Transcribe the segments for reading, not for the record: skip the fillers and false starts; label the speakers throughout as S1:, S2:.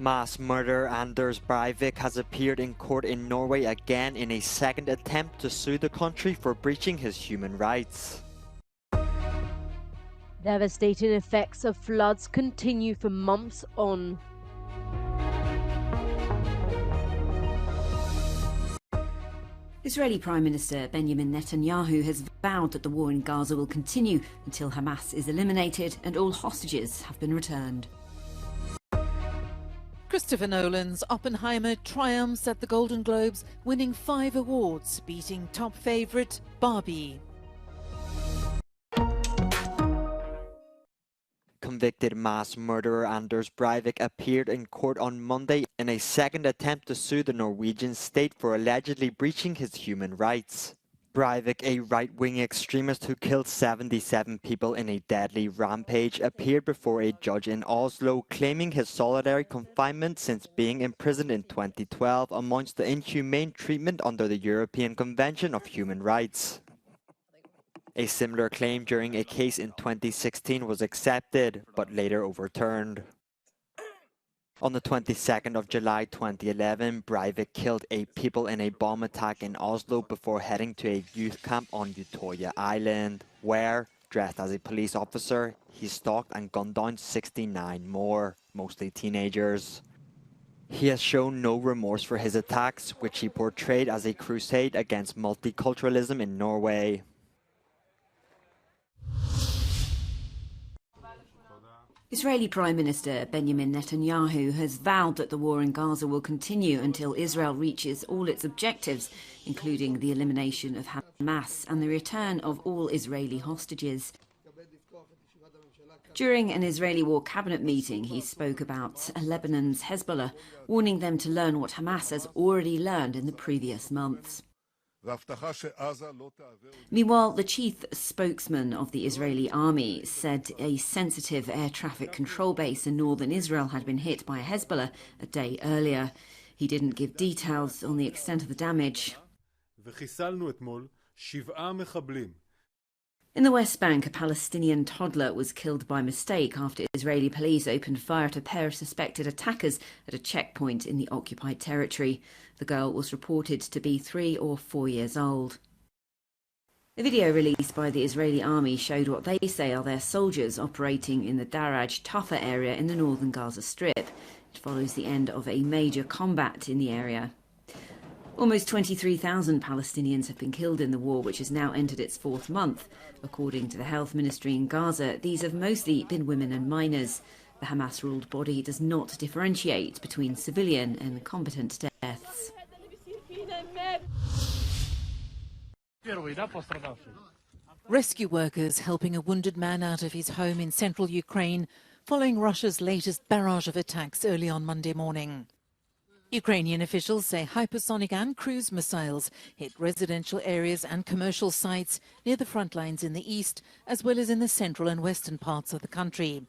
S1: Mass murderer Anders Breivik has appeared in court in Norway again in a second attempt to sue the country for breaching his human rights.
S2: Devastating effects of floods continue for months on.
S3: Israeli Prime Minister Benjamin Netanyahu has vowed that the war in Gaza will continue until Hamas is eliminated and all hostages have been returned.
S4: Christopher Nolan's Oppenheimer triumphs at the Golden Globes, winning 5 awards, beating top favourite Barbie.
S1: Convicted mass murderer Anders Breivik appeared in court on Monday in a second attempt to sue the Norwegian state for allegedly breaching his human rights. Breivik, a right-wing extremist who killed 77 people in a deadly rampage, appeared before a judge in Oslo, claiming his solitary confinement since being imprisoned in 2012 amounts to inhumane treatment under the European Convention of Human Rights. A similar claim during a case in 2016 was accepted, but later overturned. On the 22nd of July 2011, Breivik killed 8 people in a bomb attack in Oslo before heading to a youth camp on Utøya Island, where, dressed as a police officer, he stalked and gunned down 69 more, mostly teenagers. He has shown no remorse for his attacks, which he portrayed as a crusade against multiculturalism in Norway.
S3: Israeli Prime Minister Benjamin Netanyahu has vowed that the war in Gaza will continue until Israel reaches all its objectives, including the elimination of Hamas and the return of all Israeli hostages. During an Israeli war cabinet meeting, he spoke about Lebanon's Hezbollah, warning them to learn what Hamas has already learned in the previous months. Meanwhile, the chief spokesman of the Israeli army said a sensitive air traffic control base in northern Israel had been hit by Hezbollah a day earlier. He didn't give details on the extent of the damage. In the West Bank, a Palestinian toddler was killed by mistake after Israeli police opened fire at a pair of suspected attackers at a checkpoint in the occupied territory. The girl was reported to be 3 or 4 years old. A video released by the Israeli army showed what they say are their soldiers operating in the Daraj Tafah area in the northern Gaza Strip. It follows the end of a major combat in the area. Almost 23,000 Palestinians have been killed in the war, which has now entered its 4th month. According to the health ministry in Gaza, these have mostly been women and minors. The Hamas-ruled body does not differentiate between civilian and combatant deaths.
S4: Rescue workers helping a wounded man out of his home in central Ukraine following Russia's latest barrage of attacks early on Monday morning. Ukrainian officials say hypersonic and cruise missiles hit residential areas and commercial sites near the front lines in the east, as well as in the central and western parts of the country.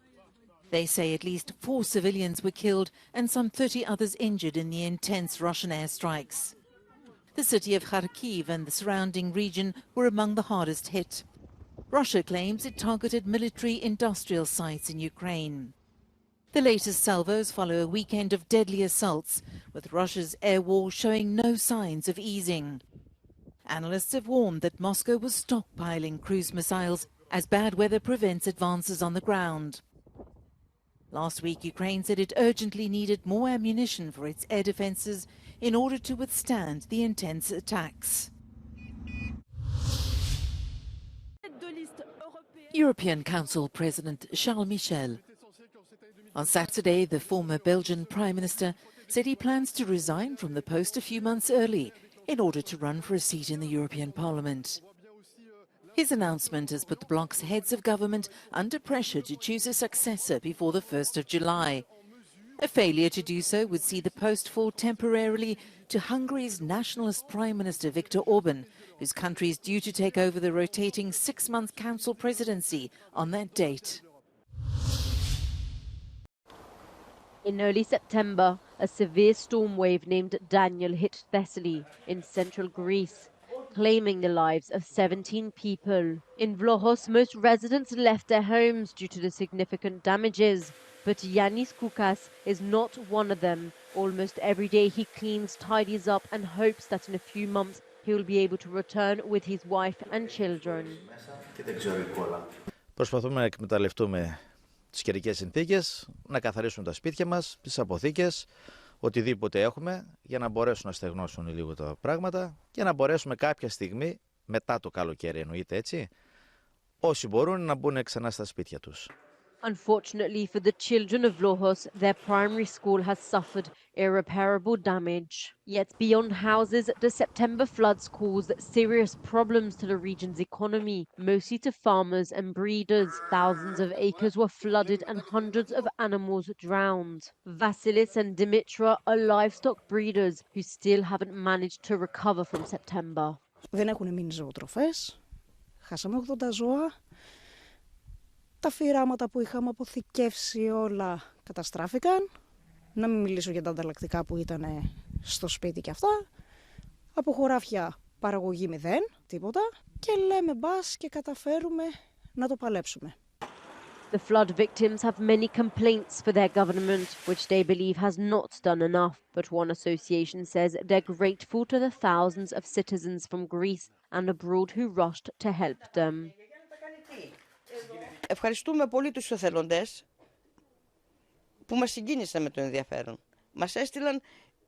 S4: They say at least 4 civilians were killed and some 30 others injured in the intense Russian airstrikes. The city of Kharkiv and the surrounding region were among the hardest hit. Russia claims it targeted military industrial sites in Ukraine. The latest salvos follow a weekend of deadly assaults, with Russia's air war showing no signs of easing. Analysts have warned that Moscow was stockpiling cruise missiles as bad weather prevents advances on the ground. Last week, Ukraine said it urgently needed more ammunition for its air defences in order to withstand the intense attacks. European Council President Charles Michel. On Saturday, the former Belgian Prime Minister said he plans to resign from the post a few months early in order to run for a seat in the European Parliament. His announcement has put the bloc's heads of government under pressure to choose a successor before the 1st of July. A failure to do so would see the post fall temporarily to Hungary's nationalist Prime Minister Viktor Orban, whose country is due to take over the rotating 6-month council presidency on that date.
S2: In early September, a severe storm wave named Daniel hit Thessaly in central Greece. claiming the lives of 17 people. In Vloros, most residents left their homes due to the significant damages. But Yanis Koukas is not one of them. Almost every day he cleans, tidies up and hopes that in a few months he will be able to return with his wife and children.
S5: Προσπαθούμε να εκμεταλλευτούμε τις καιρικές συνθήκες, να καθαρίσουμε τα σπίτια μας, τις αποθήκες, οτιδήποτε έχουμε, για να μπορέσουν να στεγνώσουν λίγο τα πράγματα και να μπορέσουμε κάποια στιγμή, μετά το καλοκαίρι εννοείται έτσι, όσοι μπορούν να μπουν ξανά στα σπίτια τους.
S2: Unfortunately for the children of Vloros, their primary school has suffered irreparable damage. Yet beyond houses, the September floods caused serious problems to the region's economy, mostly to farmers and breeders. Thousands of acres were flooded and hundreds of animals drowned. Vasilis and Dimitra are livestock breeders who still haven't managed to recover from September.
S6: Δεν έχουν μείνει ζωοτροφές, χάσαμε 80 ζώα. Τα φυράματα που είχαμε αποθηκεύσει όλα καταστράφηκαν. Να μην μιλήσω για τα ανταλλακτικά που ήταν στο σπίτι και αυτά. Από χωράφια παραγωγή 0, τίποτα. Και λέμε μπας και καταφέρουμε να το παλέψουμε.
S2: The flood victims have many complaints for their government, which they believe has not done enough. But one association says they're grateful to the thousands of citizens from Greece and abroad who rushed to help them.
S7: Ευχαριστούμε πολύ τους εθελοντές που μας συγκίνησαν με το ενδιαφέρον. Μας έστειλαν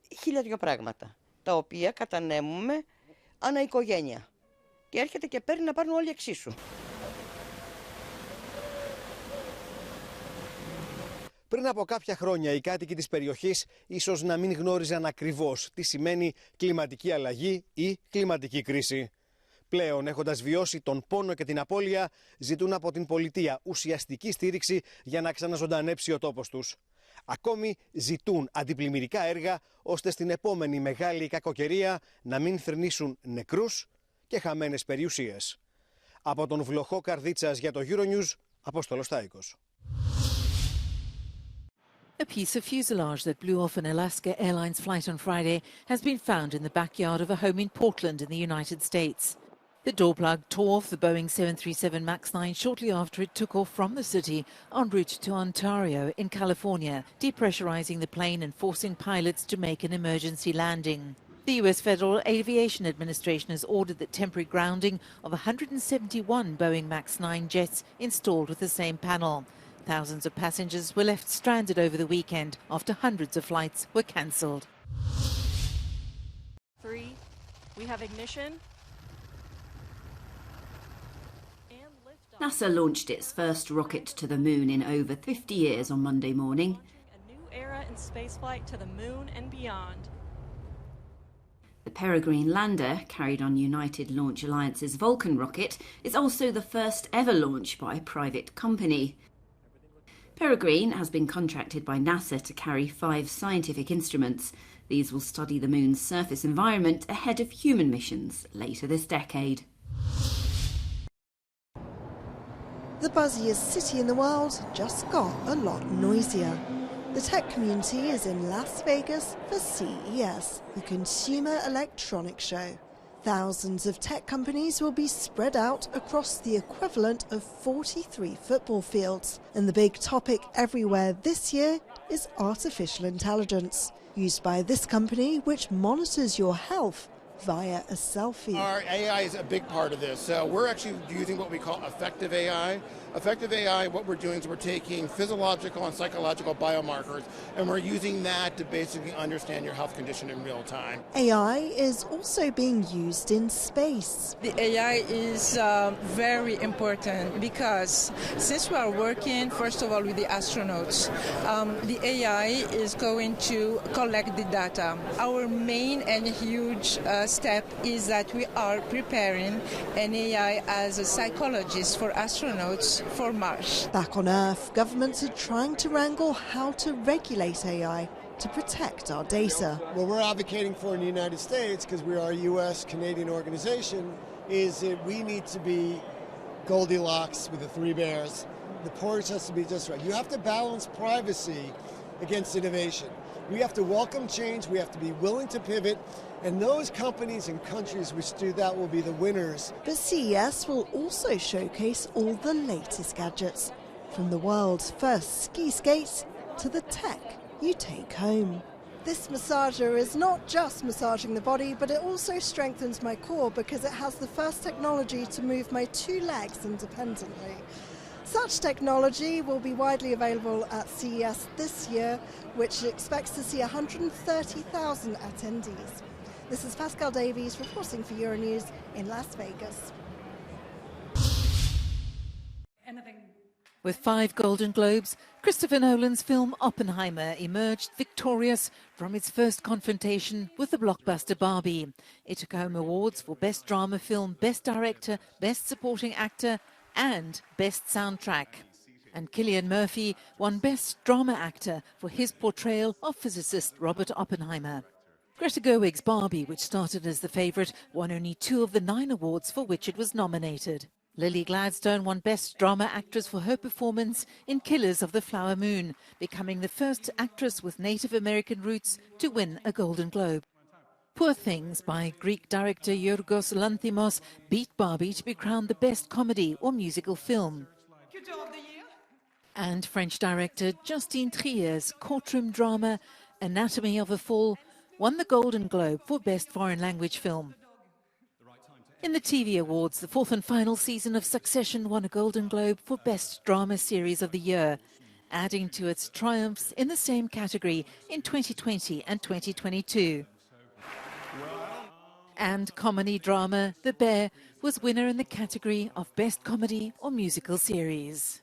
S7: 1002 πράγματα, τα οποία κατανέμουμε ανά οικογένεια. Και έρχεται και παίρνει να πάρουν όλοι εξίσου.
S8: Πριν από κάποια χρόνια, οι κάτοικοι της περιοχής ίσως να μην γνώριζαν ακριβώς τι σημαίνει κλιματική αλλαγή ή κλιματική κρίση. Πλέον, έχοντας βιώσει τον πόνο και την απώλεια, ζητούν από την πολιτεία ουσιαστική στήριξη για να ξαναζωντανέψει ο τόπος τους. Ακόμη ζητούν αντιπλημμυρικά έργα, ώστε στην επόμενη μεγάλη κακοκαιρία να μην θρηνήσουν νεκρούς και χαμένες περιουσίες. Από τον Βλοχό Καρδίτσας για το Euronews, Απόστολος Στάικος.
S4: A piece of fuselage that blew off an Alaska Airlines flight on Friday has been found in the backyard of a home in Portland in the United States. The door plug tore off the Boeing 737 MAX 9 shortly after it took off from the city en route to Ontario in California, depressurizing the plane and forcing pilots to make an emergency landing. The US Federal Aviation Administration has ordered the temporary grounding of 171 Boeing MAX 9 jets installed with the same panel. Thousands of passengers were left stranded over the weekend after hundreds of flights were cancelled.
S9: 3, we have ignition.
S3: NASA launched its first rocket to the moon in over 50 years on Monday morning.
S9: A new era in spaceflight to the moon and beyond.
S3: The Peregrine lander, carried on United Launch Alliance's Vulcan rocket, is also the first ever launch by a private company. Peregrine has been contracted by NASA to carry 5 scientific instruments. These will study the moon's surface environment ahead of human missions later this decade.
S10: The buzziest city in the world just got a lot noisier. The tech community is in Las Vegas for CES, the Consumer Electronics Show. Thousands of tech companies will be spread out across the equivalent of 43 football fields. And the big topic everywhere this year is artificial intelligence, used by this company which monitors your health via a selfie.
S11: Our AI is a big part of this. So we're actually using what we call effective AI. Effective AI, what we're doing is we're taking physiological and psychological biomarkers and we're using that to basically understand your health condition in real time.
S10: AI is also being used in space.
S12: The AI is very important because since we are working, first of all, with the astronauts, the AI is going to collect the data. Our main and huge step is that we are preparing an AI as a psychologist for astronauts for Mars.
S10: Back on Earth, governments are trying to wrangle how to regulate AI to protect our data.
S13: What we're advocating for in the United States, because we are a US-Canadian organization, is that we need to be Goldilocks with the 3 bears. The porridge has to be just right. You have to balance privacy against innovation. We have to welcome change, we have to be willing to pivot, and those companies and countries which do that will be the winners.
S10: But CES will also showcase all the latest gadgets, from the world's first ski skates to the tech you take home. This massager is not just massaging the body, but it also strengthens my core because it has the first technology to move my two legs independently. Such technology will be widely available at CES this year, which expects to see 130,000 attendees. This is Pascal Davies reporting for Euronews in Las Vegas.
S4: With 5 Golden Globes, Christopher Nolan's film Oppenheimer emerged victorious from its first confrontation with the blockbuster Barbie. It took home awards for Best Drama Film, Best Director, Best Supporting Actor and Best Soundtrack. And Cillian Murphy won Best Drama Actor for his portrayal of physicist Robert Oppenheimer. Greta Gerwig's Barbie, which started as the favourite, won only 2 of the 9 awards for which it was nominated. Lily Gladstone won Best Drama Actress for her performance in Killers of the Flower Moon, becoming the first actress with Native American roots to win a Golden Globe. Poor Things by Greek director Yorgos Lanthimos beat Barbie to be crowned the best comedy or musical film. And French director Justine Trier's courtroom drama Anatomy of a Fall won the Golden Globe for Best Foreign Language Film. In the TV Awards, the 4th and final season of Succession won a Golden Globe for Best Drama Series of the Year, adding to its triumphs in the same category in 2020 and 2022. And comedy drama The Bear was winner in the category of Best Comedy or Musical Series.